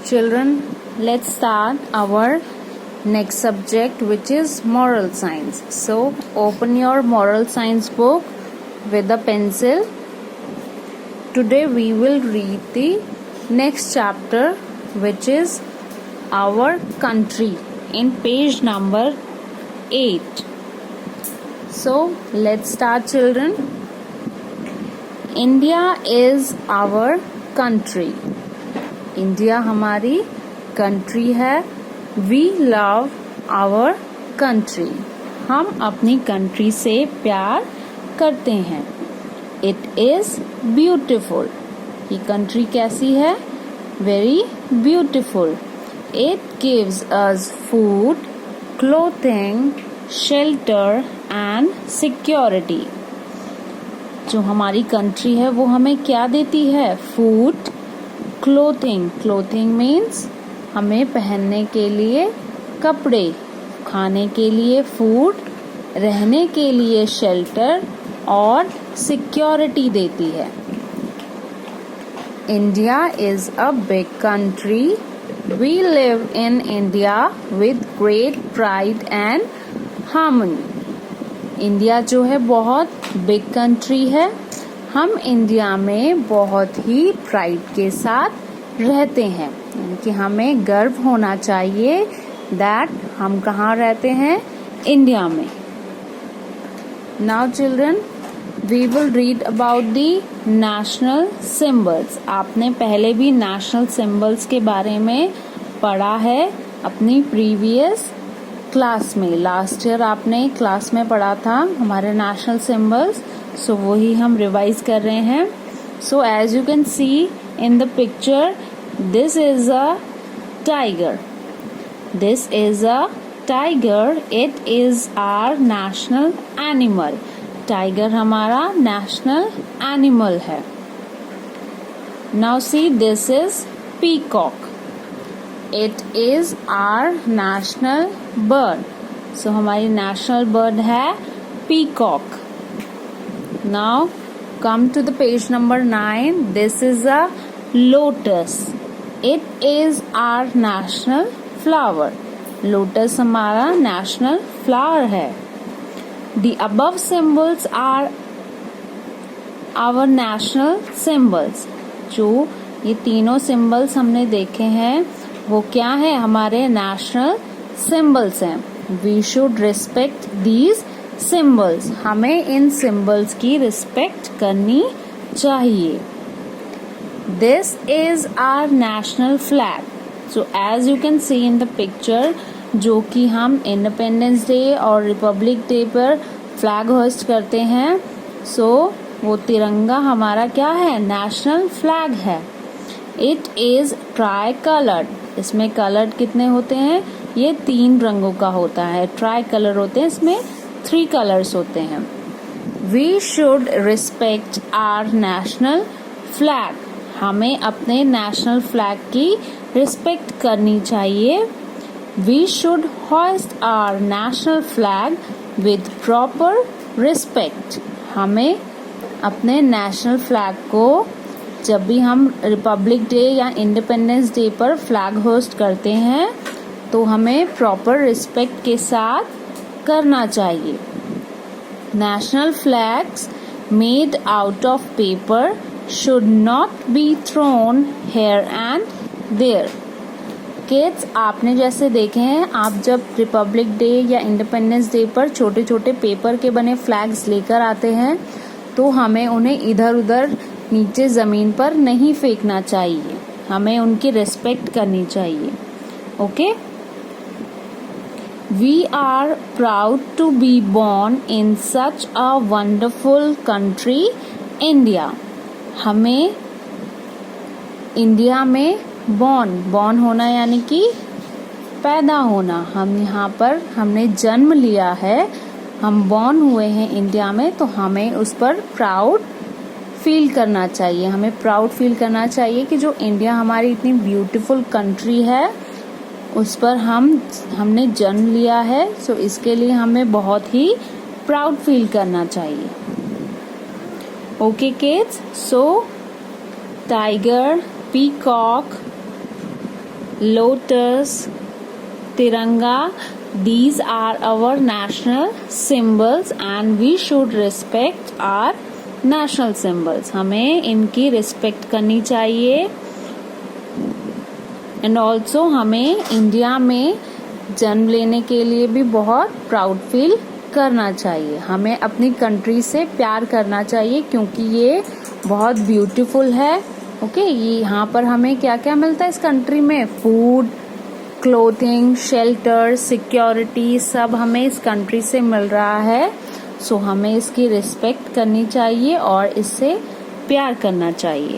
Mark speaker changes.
Speaker 1: Children, let's start our next subject, which is moral science. So open your moral science book with a pencil. Today we will read the next chapter, which is our country, in page number 8. So let's start, children. India is our country. India हमारी country है. We love our country. हम अपनी country से प्यार करते हैं. It is beautiful. ये country कैसी है? Very beautiful. It gives us food, clothing, shelter and security. जो हमारी कंट्री है वो हमें क्या देती है? Food, clothing. क्लोथिंग मीन्स हमें पहनने के लिए कपड़े, खाने के लिए फूड, रहने के लिए शेल्टर और सिक्योरिटी देती है. India is a big country. We live in India with great pride and harmony. India जो है बहुत बिग कंट्री है. हम इंडिया में बहुत ही प्राइड के साथ रहते हैं. यानी कि हमें गर्व होना चाहिए दैट हम कहाँ रहते हैं? इंडिया में. Now children, we will read about the national symbols. आपने पहले भी नेशनल सिंबल्स के बारे में पढ़ा है अपनी प्रीवियस क्लास में. लास्ट ईयर आपने क्लास में पढ़ा था हमारे नेशनल सिंबल्स. सो वही हम रिवाइज कर रहे हैं. So as you can see in the picture, this is a tiger. This is a tiger. It is our national animal. Tiger हमारा नेशनल एनिमल है. Now see, this is peacock. It is our national bird. So हमारी national bird है peacock. Now come to the page number 9. This is a lotus. It is our national flower. Lotus हमारा national flower है. The above symbols are our national symbols. जो ये तीनों symbols हमने देखे हैं वो क्या है? हमारे national symbols हैं. We should respect these symbols. हमें इन symbols की respect करनी चाहिए. This is our national flag. So as you can see in the picture, जो कि हम Independence Day और Republic Day पर flag hoist करते हैं, so वो तिरंगा हमारा क्या है? National flag है. It is tri-colored. इसमें colored कितने होते हैं? ये 3 रंगों का होता है. tri-color होते हैं, इसमें 3 colors होते हैं. We should respect our national flag. हमें अपने national flag की respect करनी चाहिए. We should hoist our national flag with proper respect. हमें अपने national flag को जब भी हम Republic Day या Independence Day पर flag hoist करते हैं तो हमें proper respect के साथ करना चाहिए. National flags made out of paper should not be thrown here and there. Kids, आपने जैसे देखे हैं, आप जब रिपब्लिक डे या इंडिपेंडेंस डे पर छोटे छोटे पेपर के बने फ्लैग्स लेकर आते हैं तो हमें उन्हें इधर उधर नीचे जमीन पर नहीं फेंकना चाहिए. हमें उनकी रिस्पेक्ट करनी चाहिए. Okay? We are proud to be born in such a wonderful country, India. हमें इंडिया में born होना यानी कि पैदा होना. हम यहाँ पर हमने जन्म लिया है, हम born हुए हैं इंडिया में, तो हमें उस पर प्राउड फील करना चाहिए. हमें प्राउड फील करना चाहिए कि जो इंडिया हमारी इतनी ब्यूटीफुल कंट्री है उस पर हमने जन्म लिया है. सो इसके लिए हमें बहुत ही प्राउड फील करना चाहिए. Okay kids, so tiger, peacock, lotus, tiranga. These are our national symbols and we should respect our national symbols. हमें इनकी रिस्पेक्ट करनी चाहिए. एंड ऑल्सो हमें इंडिया में जन्म लेने के लिए भी बहुत प्राउड फील करना चाहिए. हमें अपनी कंट्री से प्यार करना चाहिए क्योंकि ये बहुत ब्यूटीफुल है. ओके, ये यहाँ पर हमें क्या क्या मिलता है इस कंट्री में? फूड, क्लोथिंग, शेल्टर, सिक्योरिटी, सब हमें इस कंट्री से मिल रहा है. सो हमें इसकी रिस्पेक्ट करनी चाहिए और इससे प्यार करना चाहिए.